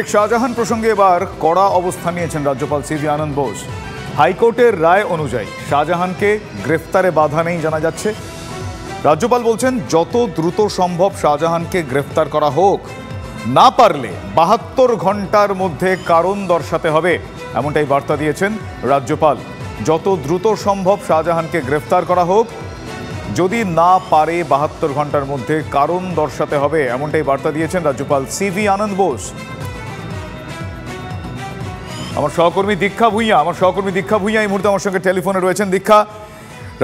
শেখ শাহজাহান প্রসঙ্গে এবার কড়া অবস্থান নিয়েছেন রাজ্যপাল সিভি আনন্দ বোস। হাইকোর্টের রায় অনুযায়ী শাহজাহানকে গ্রেফতারে বাধা নেই জানা যাচ্ছে। রাজ্যপাল বলছেন যত দ্রুত সম্ভব শাহজাহানকে গ্রেফতার করা হোক, না পারলে 72 ঘন্টার মধ্যে কারণ দর্শাতে হবে, এমনটাই বার্তা দিয়েছেন রাজ্যপাল। যত দ্রুত সম্ভব শাহজাহানকে গ্রেফতার করা হোক, যদি না পারে 72 ঘন্টার মধ্যে কারণ দর্শাতে হবে, এমনটাই বার্তা দিয়েছেন রাজ্যপাল সিভি আনন্দ বোস। আমার সহকর্মী দীক্ষা ভূঁইয়া এই মুহূর্তে আমার সঙ্গে টেলিফোনে রয়েছেন। দীক্ষা,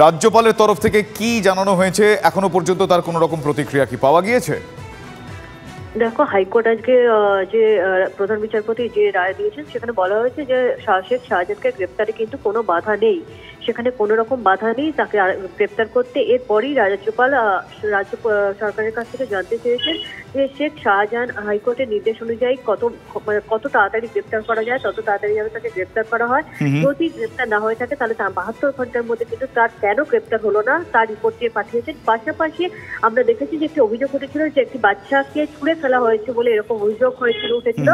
রাজ্যপালের তরফ থেকে কি জানানো হয়েছে, এখনো পর্যন্ত তার কোনো রকম প্রতিক্রিয়া কি পাওয়া গিয়েছে? দেখো, হাইকোর্ট আজকে যে প্রধান বিচারপতি যে রায় দিয়েছেন সেখানে বলা হয়েছে যে শেখ শাহজাহানকে গ্রেপ্তারে কিন্তু কোনো বাধা নেই, সেখানে কোনো রকম বাধা নেই তাকে গ্রেপ্তার করতে। এরপরই রাজ্যপাল রাজ্য সরকারের কাছ থেকে জানতে চেয়েছেন যে শেখ শাহজাহান হাইকোর্টের নির্দেশ অনুযায়ী কত তাড়াতাড়ি গ্রেপ্তার করা যায়, তত তাড়াতাড়ি যেন তাকে গ্রেপ্তার করা হয়। যদি গ্রেপ্তার না হয়ে থাকে তাহলে তার 72 ঘন্টার মধ্যে কিন্তু তার কেন গ্রেপ্তার হলো না তার রিপোর্ট দিয়ে পাঠিয়েছেন। পাশাপাশি আমরা দেখেছি যে একটি অভিযোগ উঠেছিল যে একটি বাচ্চাকে ছুঁড়ে ফেলা হয়েছে বলে এরকম অভিযোগ উঠেছিল।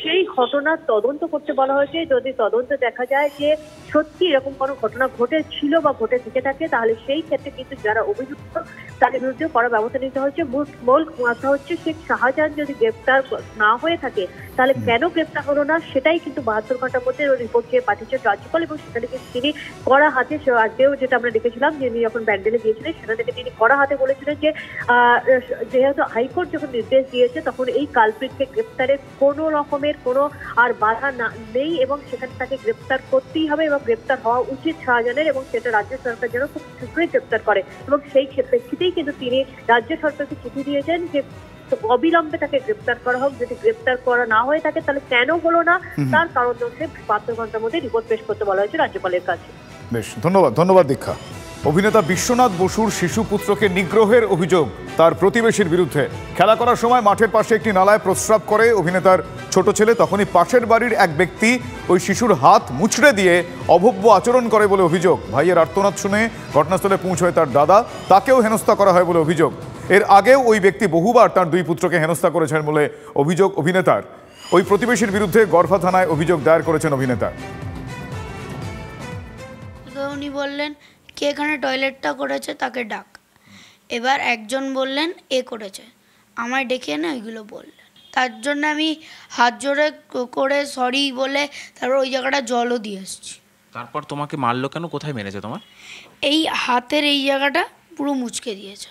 সেই ঘটনার তদন্ত করতে বলা হয়েছে। যদি তদন্ত দেখা যায় যে সত্যি এরকম কোনো ঘটনা ঘটেছিল বা ঘটে থেকে থাকে, তাহলে সেই ক্ষেত্রে কিন্তু যারা অভিযুক্ত তাদের বিরুদ্ধে কড়া ব্যবস্থা নিতে হচ্ছে। মূল কথা হচ্ছে শেখ শাহজাহান যদি গ্রেপ্তার না হয়ে থাকে তাহলে কেন গ্রেপ্তার হলো না, সেটাই কিন্তু 72 ঘন্টার মধ্যে রিপোর্ট চেয়ে পাঠিয়েছেন রাজ্যপাল। এবং সেখানে কিন্তু তিনি কড়া হাতে, আগেও যেটা আমরা দেখেছিলাম যে তিনি যখন ব্যান্ডেলে গিয়েছিলেন সেখান থেকে তিনি কড়া হাতে বলেছিলেন যে যেহেতু হাইকোর্ট যখন নির্দেশ দিয়েছে তখন এই কালপ্রিটকে গ্রেপ্তারে কোনো রকমের কোনো আর বাধা নেই এবং সেখানে তাকে গ্রেপ্তার করতেই হবে এবং গ্রেপ্তার হওয়া উচিত শাহজাহানের, এবং সেটা রাজ্য সরকার যেন খুব শীঘ্রই গ্রেপ্তার করে। এবং সেই প্রেক্ষিতেই কিন্তু তিনি রাজ্য সরকারকে চিঠি দিয়েছেন যে অবিলম্বে তাকে গ্রেপ্তার করা হোক। যদি গ্রেপ্তার করা না হয়ে থাকে তাহলে কেন হলো না তার কারণ দর্শে 72 ঘন্টার মধ্যে রিপোর্ট পেশ করতে বলা হয়েছে রাজ্যপালের কাছে। বেশ, ধন্যবাদ দীক্ষা। অভিনেতা বিশ্বনাথ বসুর শিশু পুত্রকে নিগ্রহের অভিযোগ তার প্রতিবেশীর বিরুদ্ধে। খেলা করার সময় মাঠের পাশে একটি নালায় প্রস্রাব করে অভিনেতার ছোট ছেলে, তখনই পাশের বাড়ির এক ব্যক্তি ওই শিশুর হাত মুচড়ে দিয়ে অভব্য আচরণ করে বলে অভিযোগ। ভাইয়ের আর্তনাদ শুনে ঘটনাস্থলে পৌঁছয় তার দাদা, তাকেও হেনস্থা করা হয় বলে অভিযোগ। এর আগেও ওই ব্যক্তি বহুবার তার 2 পুত্রকে হেনস্থা করেছেন বলে অভিযোগ অভিনেতার। ওই প্রতিবেশীর বিরুদ্ধে গড়ফা থানায় অভিযোগ দায়ের করেছেন অভিনেতা। উনি বললেন কে এখানে টয়লেটটা করেছে তাকে ডাক। এবার একজন বললেন এ করেছে, আমায় ডেকে এনে ওইগুলো বললেন। তার জন্য আমি হাত জোড়ে করে সরি বলে তারপর ওই জায়গাটা জলও দিয়ে এসেছি। তারপর তোমাকে মারলো কেন? কোথায় মেরেছে তোমার? এই হাতের এই জায়গাটা পুরো মুচকে দিয়েছে।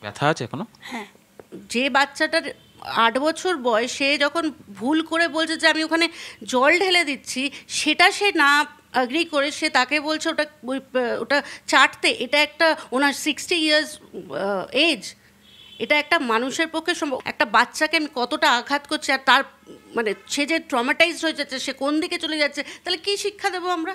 ব্যথা আছে এখনো? হ্যাঁ। যে বাচ্চাটার 8 বছর বয়স, সে যখন ভুল করে বলছে যে আমি ওখানে জল ঢেলে দিচ্ছি, সেটা সে না অ্যাগ্রি করে সে তাকে বলছে ওটা চাটতে। এটা একটা ওনার 60 ইয়ার্স এজ, এটা একটা মানুষের পক্ষে সম্ভব? একটা বাচ্চাকে আমি কতটা আঘাত করছি, আর তার মানে সে যে ট্রমাটাইজড হয়ে যাচ্ছে, সে কোন দিকে চলে যাচ্ছে, তাহলে কি শিক্ষা দেবো আমরা?